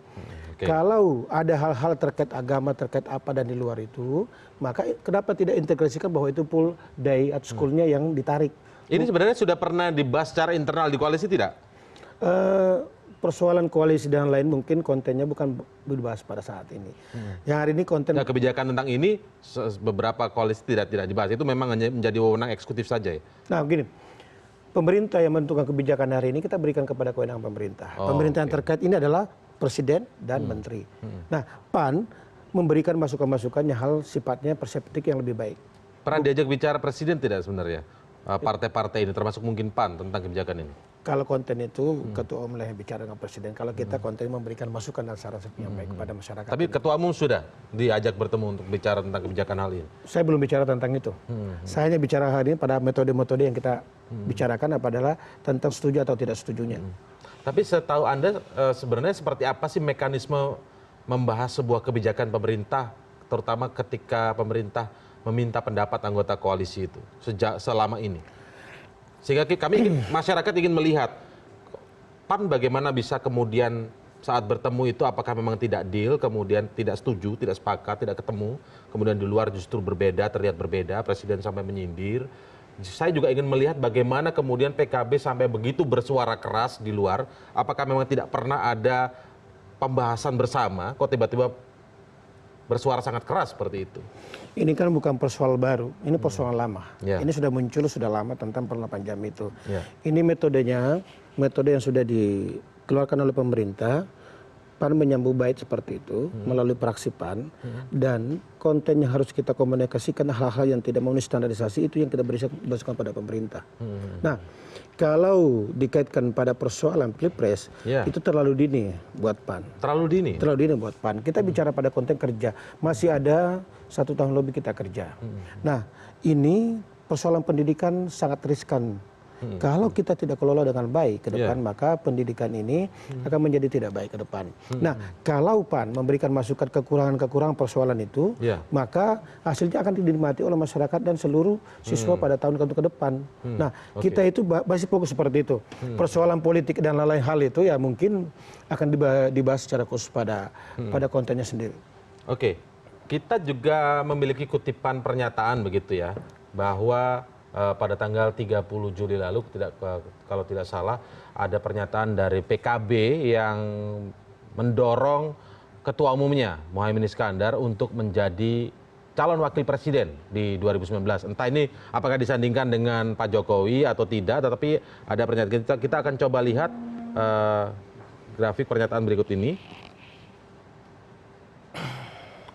kalau ada hal-hal terkait agama, terkait apa dan di luar itu, maka kenapa tidak integrasikan bahwa itu full day at school-nya yang ditarik? Ini sebenarnya sudah pernah dibahas secara internal di koalisi tidak? Persoalan koalisi dan lain mungkin kontennya bukan dibahas pada saat ini. Yang hari ini konten Nah, kebijakan tentang ini beberapa koalisi tidak dibahas. Itu memang hanya menjadi wewenang eksekutif saja ya? Nah, begini. Pemerintah yang menentukan kebijakan hari ini kita berikan kepada kewenangan pemerintah. Pemerintah yang terkait ini adalah presiden dan menteri. Nah, PAN memberikan masukan-masukannya hal sifatnya perseptik yang lebih baik. Pernah diajak bicara presiden tidak sebenarnya? Partai-partai ini termasuk mungkin PAN tentang kebijakan ini? Kalau konten itu ketua umum yang bicara dengan presiden. Kalau kita konten memberikan masukan dan saran yang baik kepada masyarakat. Tapi ketua umum sudah diajak bertemu untuk bicara tentang kebijakan hal ini? Saya belum bicara tentang itu. Saya hanya bicara hari ini pada metode-metode yang kita bicarakan adalah tentang setuju atau tidak setujunya. Tapi setahu Anda sebenarnya seperti apa sih mekanisme membahas sebuah kebijakan pemerintah, terutama ketika pemerintah meminta pendapat anggota koalisi itu selama ini? Sehingga masyarakat ingin melihat PAN bagaimana bisa kemudian saat bertemu itu apakah memang tidak deal, kemudian tidak setuju, tidak sepakat, tidak ketemu, kemudian di luar justru berbeda, terlihat berbeda, presiden sampai menyindir. Saya juga ingin melihat bagaimana kemudian PKB sampai begitu bersuara keras di luar, apakah memang tidak pernah ada pembahasan bersama, kok tiba-tiba bersuara sangat keras seperti itu? Ini kan bukan persoalan baru, ini persoalan lama. Ya. Ini sudah muncul sudah lama tentang per 8 jam itu. Ya. Ini metodenya, metode yang sudah dikeluarkan oleh pemerintah. PAN menyambut baik seperti itu melalui praksi PAN dan konten yang harus kita komunikasikan hal-hal yang tidak memenuhi standarisasi itu yang kita berikan pada pemerintah. Nah, kalau dikaitkan pada persoalan pilpres itu terlalu dini buat PAN. Terlalu dini? Terlalu dini buat PAN. Kita bicara pada konten kerja. Masih ada 1 tahun lebih kita kerja. Nah, ini persoalan pendidikan sangat riskan. Kalau kita tidak kelola dengan baik ke depan, maka pendidikan ini akan menjadi tidak baik ke depan. Nah, kalau PAN memberikan masukan kekurangan-kekurangan persoalan itu, maka hasilnya akan dinikmati oleh masyarakat dan seluruh siswa pada tahun ke depan. Nah, kita itu masih fokus seperti itu. Persoalan politik dan lain-lain hal itu ya mungkin akan dibahas secara khusus pada kontennya sendiri. Oke, kita juga memiliki kutipan pernyataan begitu ya, bahwa pada tanggal 30 Juli lalu, kalau tidak salah, ada pernyataan dari PKB yang mendorong ketua umumnya, Muhaimin Iskandar, untuk menjadi calon wakil presiden di 2019. Entah ini apakah disandingkan dengan Pak Jokowi atau tidak, tetapi ada pernyataan. Kita akan coba lihat grafik pernyataan berikut ini.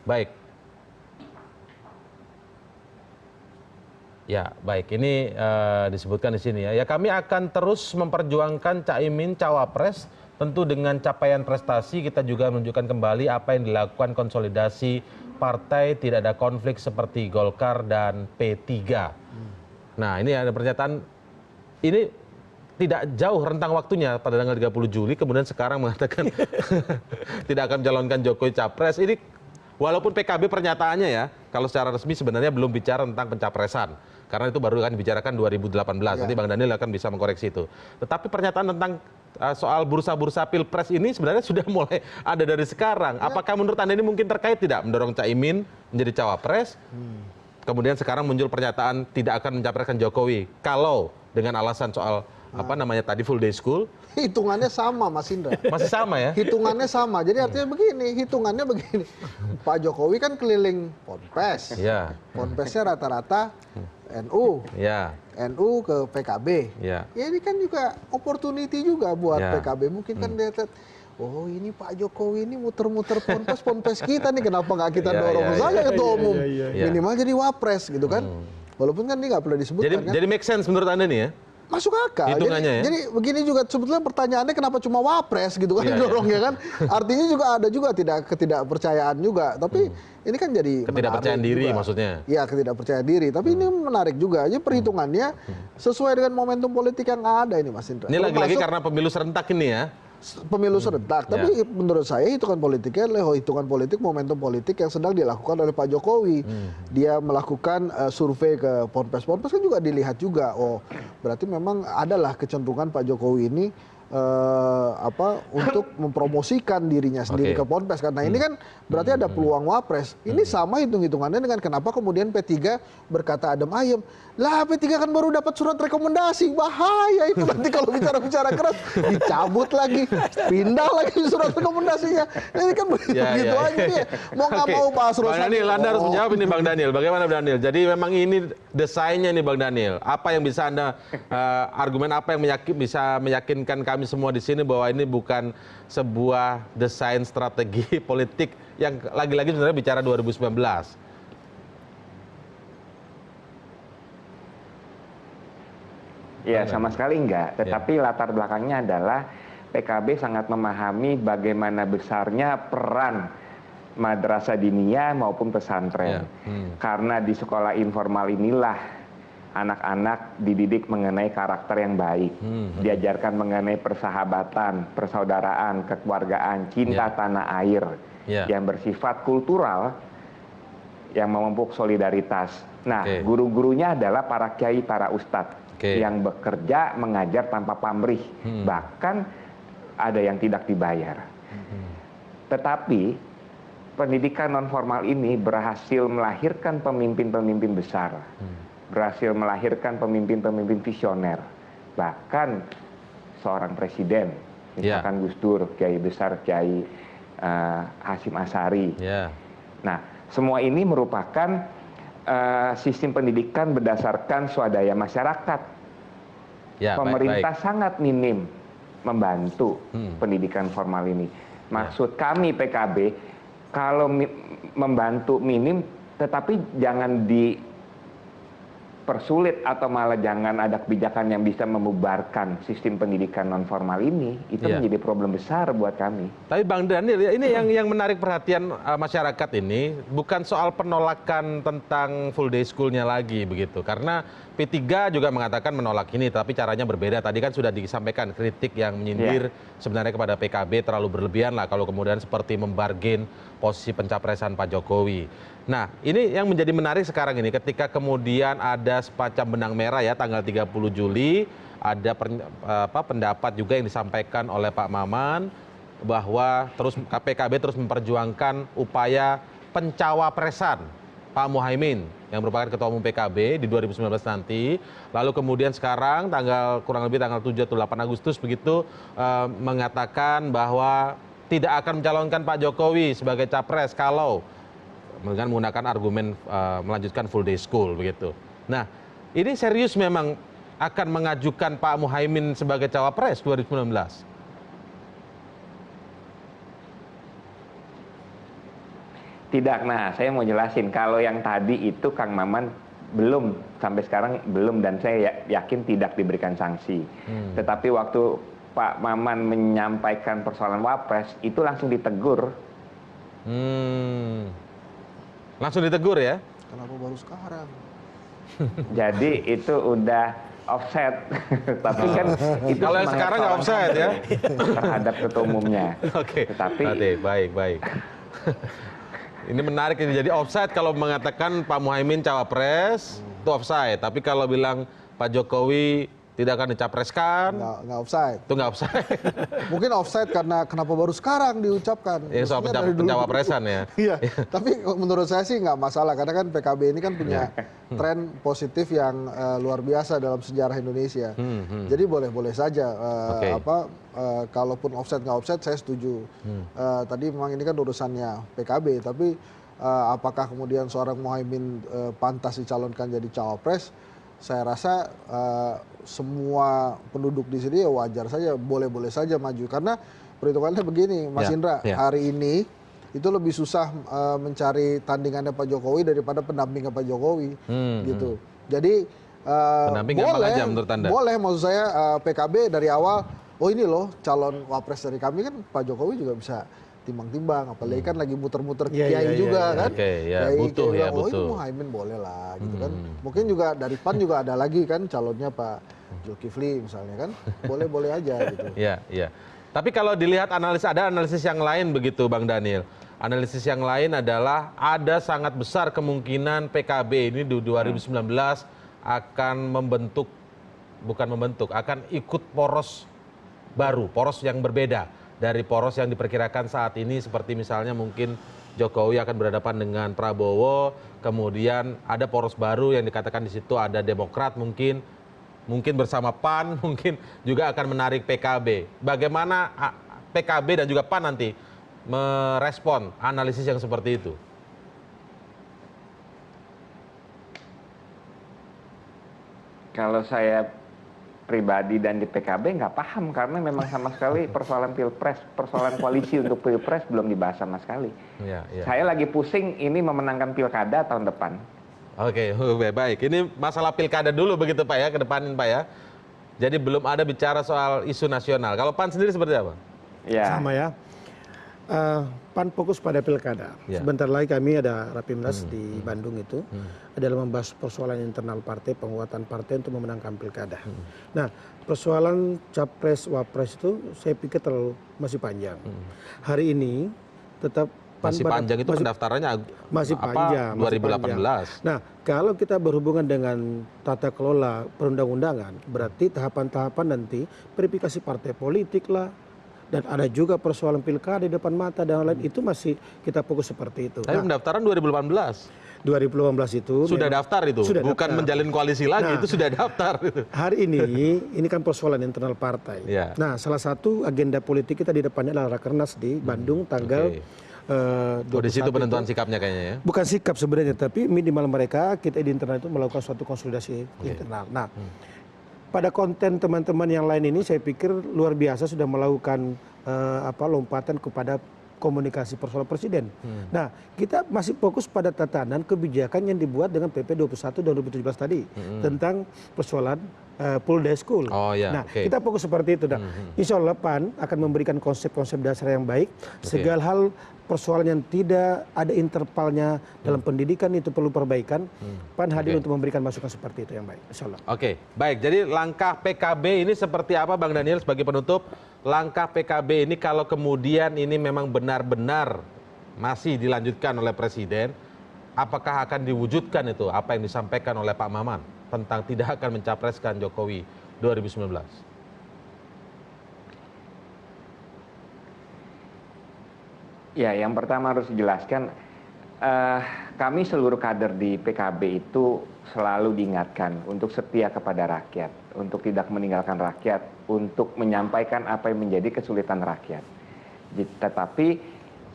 Baik. Ya, baik. Ini disebutkan di sini ya. Ya, kami akan terus memperjuangkan Caimin cawapres, tentu dengan capaian prestasi. Kita juga menunjukkan kembali apa yang dilakukan konsolidasi partai, tidak ada konflik seperti Golkar dan P3. Nah, ini ada pernyataan, ini tidak jauh rentang waktunya pada tanggal 30 Juli, kemudian sekarang mengatakan tidak akan mencalonkan Jokowi capres. Ini walaupun PKB pernyataannya ya, kalau secara resmi sebenarnya belum bicara tentang pencapresan. Karena itu baru akan dibicarakan 2018. Nanti Bang Daniel akan bisa mengkoreksi itu. Tetapi pernyataan tentang soal bursa-bursa pilpres ini sebenarnya sudah mulai ada dari sekarang. Apakah menurut Anda ini mungkin terkait tidak mendorong Caimin menjadi cawapres? Kemudian sekarang muncul pernyataan tidak akan mencapreskan Jokowi. Kalau dengan alasan soal apa namanya tadi full day school. Hitungannya sama, Mas Indra. Masih sama ya? Hitungannya sama. Jadi artinya begini, hitungannya begini. Pak Jokowi kan keliling ponpes. Iya. Ponpesnya rata-rata NU. Iya. NU ke PKB. Iya. Ya ini kan juga opportunity juga buat Ya. PKB. Mungkin kan dia lihat, oh ini Pak Jokowi ini muter-muter ponpes kita nih, kenapa nggak kita dorong saja ketua umum. Minimal jadi wapres gitu kan. Walaupun kan ini nggak perlu disebutkan kan. Jadi make sense menurut Anda nih ya? Masuk akal. Hitungannya ya? Jadi begini juga sebetulnya pertanyaannya kenapa cuma wapres gitu kan dorongnya kan. Artinya juga ada juga ketidakpercayaan juga. Tapi ini kan jadi Ketidakpercayaan menarik diri juga. maksudnya. Iya, ketidakpercayaan diri. Tapi ini menarik juga. Jadi perhitungannya sesuai dengan momentum politik yang ada ini, Mas Indra. Ini lagi-lagi Termasuk karena pemilu serentak ini ya? pemilu serentak. Tapi menurut saya hitungan politiknya adalah hitungan politik, momentum politik yang sedang dilakukan oleh Pak Jokowi. Dia melakukan survei ke ponpes-ponpes kan juga dilihat juga. Oh, berarti memang adalah kecenderungan Pak Jokowi ini untuk mempromosikan dirinya sendiri ke ponpes. Karena ini kan berarti ada peluang wapres. Ini sama hitung-hitungannya dengan kenapa kemudian P3 berkata adem ayem. Lah P3 kan baru dapat surat rekomendasi. Bahaya itu nanti kalau bicara-bicara keras dicabut lagi, pindah lagi surat rekomendasinya. Nah, ini kan begitu aja dia. Mau nggak mau Pak Asrul. Bang Daniel, Anda harus menjawab ini Bang Daniel. Bagaimana Bang Daniel? Jadi memang ini desainnya nih Bang Daniel. Apa yang bisa Anda argumen apa yang bisa meyakinkan kami semua di sini bahwa ini bukan sebuah desain strategi politik yang lagi-lagi sebenarnya bicara 2019. Ya, sama sekali enggak. Tetapi latar belakangnya adalah PKB sangat memahami bagaimana besarnya peran madrasah diniyah maupun pesantren. Karena di sekolah informal inilah anak-anak dididik mengenai karakter yang baik. Diajarkan mengenai persahabatan, persaudaraan, kekeluargaan, cinta tanah air yang bersifat kultural yang memupuk solidaritas. Nah, guru-gurunya adalah para kiai, para ustadz yang bekerja mengajar tanpa pamrih, bahkan ada yang tidak dibayar. Tetapi pendidikan non formal ini berhasil melahirkan pemimpin-pemimpin besar, berhasil melahirkan pemimpin-pemimpin visioner, bahkan seorang presiden, misalkan Gus Dur, Kiai besar Kiai Hasyim Asy'ari. Nah, semua ini merupakan sistem pendidikan berdasarkan swadaya masyarakat. Pemerintah sangat minim membantu pendidikan formal ini. Maksud kami PKB, kalau membantu minim, tetapi jangan dipersulit atau malah jangan ada kebijakan yang bisa membubarkan sistem pendidikan non formal ini. Itu menjadi problem besar buat kami. Tapi Bang Daniel, ini yang menarik perhatian masyarakat ini bukan soal penolakan tentang full day school-nya lagi begitu. Karena P3 juga mengatakan menolak ini, tapi caranya berbeda. Tadi kan sudah disampaikan kritik yang menyindir sebenarnya kepada PKB terlalu berlebihan lah kalau kemudian seperti membargain posisi pencapresan Pak Jokowi. Nah, ini yang menjadi menarik sekarang ini ketika kemudian ada semacam benang merah ya tanggal 30 Juli ada pendapat juga yang disampaikan oleh Pak Maman bahwa PKB terus memperjuangkan upaya pencawapresan Pak Muhaimin yang merupakan Ketua Umum PKB di 2019 nanti. Lalu kemudian sekarang kurang lebih tanggal 7 atau 8 Agustus begitu mengatakan bahwa tidak akan mencalonkan Pak Jokowi sebagai capres kalau dengan menggunakan argumen melanjutkan full day school begitu. Nah, ini serius memang akan mengajukan Pak Muhaimin sebagai cawapres 2019? Tidak, nah saya mau jelasin. Kalau yang tadi itu Kang Maman belum, sampai sekarang belum, dan saya yakin tidak diberikan sanksi. Tetapi waktu Pak Maman menyampaikan persoalan wapres, itu langsung ditegur. Langsung ditegur ya? Kenapa baru sekarang? Jadi itu udah offset. Tapi kan itu kalau yang sekarang nggak offset ya? Terhadap ketua umumnya. Oke. Tetapi baik. Ini menarik ini. Jadi offside kalau mengatakan Pak Muhaimin cawapres itu offside. Tapi kalau bilang Pak Jokowi tidak akan dicapreskan. Nggak offside. Itu nggak offside. Mungkin offside karena kenapa baru sekarang diucapkan. Ya, soal Mestinya dari dulu. pencawapresan ya. Iya, tapi menurut saya sih nggak masalah karena kan PKB ini kan punya tren positif yang luar biasa dalam sejarah Indonesia. Jadi boleh-boleh saja kalaupun offside nggak offside saya setuju. Tadi memang ini kan urusannya PKB, tapi apakah kemudian seorang Muhaimin pantas dicalonkan jadi cawapres? Saya rasa semua penduduk di sini ya wajar saja, boleh-boleh saja maju. Karena perhitungannya begini, Mas Indra, hari ini itu lebih susah mencari tandingannya Pak Jokowi daripada pendampingnya Pak Jokowi, gitu. Jadi boleh, maksud saya PKB dari awal, oh ini loh calon wapres dari kami kan Pak Jokowi juga bisa timbang-timbang, apalagi kan lagi muter-muter kiai juga kan. Butuh ya, oh butuh. ini Muhaimin boleh lah gitu kan. Mungkin juga dari PAN juga ada lagi kan calonnya Pak Zulkifli misalnya kan. Boleh-boleh aja gitu. Iya. Tapi kalau dilihat ada analisis yang lain begitu Bang Daniel. Analisis yang lain adalah ada sangat besar kemungkinan PKB ini di 2019 akan akan ikut poros baru, poros yang berbeda dari poros yang diperkirakan saat ini, seperti misalnya mungkin Jokowi akan berhadapan dengan Prabowo, kemudian ada poros baru yang dikatakan di situ ada Demokrat mungkin bersama PAN, mungkin juga akan menarik PKB. Bagaimana PKB dan juga PAN nanti merespon analisis yang seperti itu? Kalau saya pribadi dan di PKB nggak paham karena memang sama sekali persoalan pilpres, persoalan koalisi untuk pilpres belum dibahas sama sekali. Saya lagi pusing ini memenangkan pilkada tahun depan. Oke, baik. Ini masalah pilkada dulu begitu Pak ya, ke depanin Pak ya. Jadi belum ada bicara soal isu nasional. Kalau PAN sendiri seperti apa? Ya. Sama ya. PAN fokus pada pilkada. Sebentar lagi kami ada Rapimnas di Bandung itu adalah membahas persoalan internal partai, penguatan partai untuk memenangkan pilkada. Nah, persoalan capres wapres itu saya pikir masih panjang. Hari ini tetap masih panjang itu pendaftarannya masih panjang 2018. Nah, kalau kita berhubungan dengan tata kelola perundang-undangan, berarti tahapan-tahapan nanti verifikasi partai politik lah, dan ada juga persoalan pilkada di depan mata dan lain itu masih kita fokus seperti itu. Tapi pendaftaran 2018. 2018 itu sudah daftar itu, bukan daftar. Menjalin koalisi lagi, itu sudah daftar. Hari ini kan persoalan internal partai. Nah, salah satu agenda politik kita di depannya adalah Rakernas di Bandung tanggal 21. Di situ penentuan sikapnya kayaknya ya? Bukan sikap sebenarnya, tapi minimal mereka kita di internal itu melakukan suatu konsolidasi internal. Nah, pada konten teman-teman yang lain ini saya pikir luar biasa sudah melakukan lompatan kepada komunikasi persoalan presiden. Nah, kita masih fokus pada tatanan kebijakan yang dibuat dengan PP 21 dan 2017 tadi tentang persoalan full day school. Kita fokus seperti itu. Nah, insya Allah PAN akan memberikan konsep-konsep dasar yang baik. Segala hal persoalan yang tidak ada intervalnya dalam pendidikan itu perlu perbaikan. PAN hadir untuk memberikan masukan seperti itu yang baik. Insya Allah. Baik. Jadi langkah PKB ini seperti apa Bang Daniel sebagai penutup? Langkah PKB ini kalau kemudian ini memang benar-benar masih dilanjutkan oleh Presiden, apakah akan diwujudkan itu apa yang disampaikan oleh Pak Maman tentang tidak akan mencapreskan Jokowi 2019? Ya, yang pertama harus dijelaskan, kami seluruh kader di PKB itu selalu diingatkan untuk setia kepada rakyat, untuk tidak meninggalkan rakyat, untuk menyampaikan apa yang menjadi kesulitan rakyat. Tetapi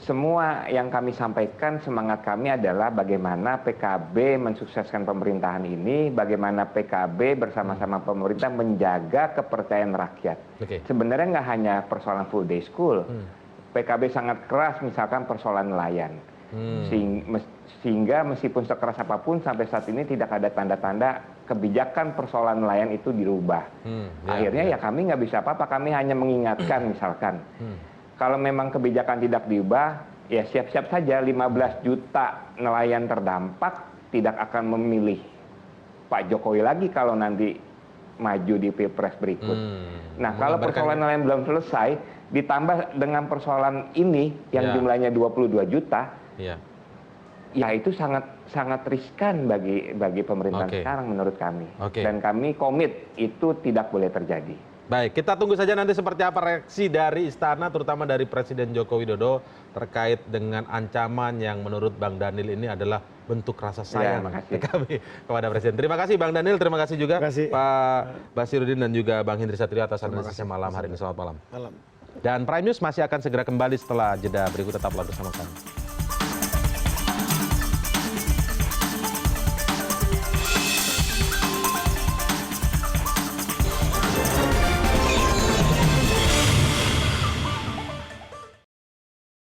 semua yang kami sampaikan, semangat kami adalah bagaimana PKB mensukseskan pemerintahan ini, bagaimana PKB bersama-sama pemerintah menjaga kepercayaan rakyat. Sebenarnya nggak hanya persoalan full day school, PKB sangat keras misalkan persoalan nelayan. Sehingga meskipun sekeras apapun sampai saat ini tidak ada tanda-tanda kebijakan persoalan nelayan itu dirubah. Akhirnya ya kami nggak bisa apa-apa, kami hanya mengingatkan misalkan. Kalau memang kebijakan tidak diubah, ya siap-siap saja 15 juta nelayan terdampak tidak akan memilih Pak Jokowi lagi kalau nanti maju di Pilpres berikut. Nah, kalau persoalan nelayan belum selesai, ditambah dengan persoalan ini yang jumlahnya 22 juta, ya itu sangat riskan bagi pemerintahan sekarang menurut kami. Dan kami komit itu tidak boleh terjadi. Baik, kita tunggu saja nanti seperti apa reaksi dari Istana, terutama dari Presiden Joko Widodo terkait dengan ancaman yang menurut Bang Daniel ini adalah bentuk rasa sayang PKB kepada Presiden. Terima kasih Bang Daniel, terima kasih juga Pak Basiruddin dan juga Bang Hindri Satrio atas analisisnya malam hari ini. Selamat malam. Dan Prime News masih akan segera kembali setelah jeda berikut, tetaplah bersama kami.